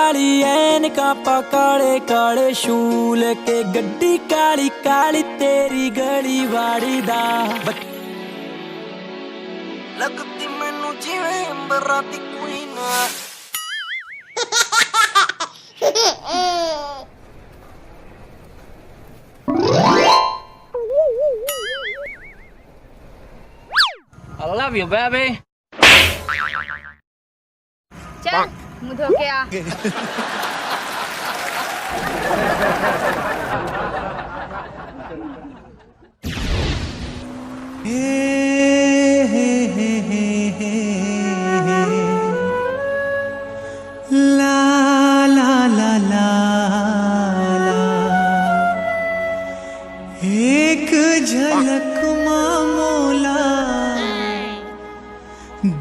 काली ऐनका पा काले काले शूल के गड्डी काली काली तेरी गली वाड़ी दा लगती मैनू जिवें अंबरां दी queen I love you, baby. चल मुंह धो के आ। ला ला ला ला ला एक झलक मामोला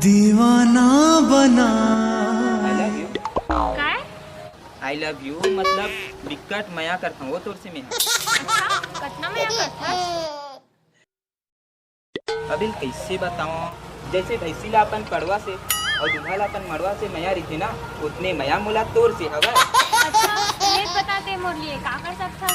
दीवाना बना। काय? I love you मतलब विकट मया करता हूँ वो तोर से मैं अच्छा कतना में करता? अभी कैसे बताऊँ जैसे भैंसी ला अपन पड़वा से और दूल्हा ला अपन मड़वा से मया रही थी ना उतने मया मोला तोर से हवा। अच्छा लेट बताते मोर लिए का कर सकता?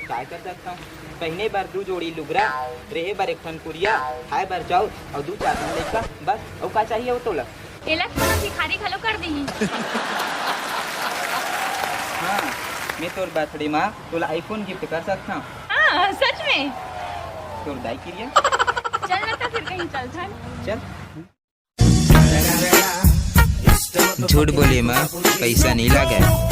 क्या कर सकता हूँ पहने बार दू जोड़ी लुगरा रहे बार एक ठन कुरिया खाए बार जाओ और दू चार ठन लड़का बस और क्या चाहिए वो तोला। एलक कोनो भिखारी खलो कर दी। हाँ मैं तोर बर्थडे में तोला आईफोन गिफ्ट कर सकता हूँ। हाँ सच में? तोर दाई क्रिया चल ना तो फिर कहीं चल चल। झूठ बोले माँ पैसा नहीं लगा।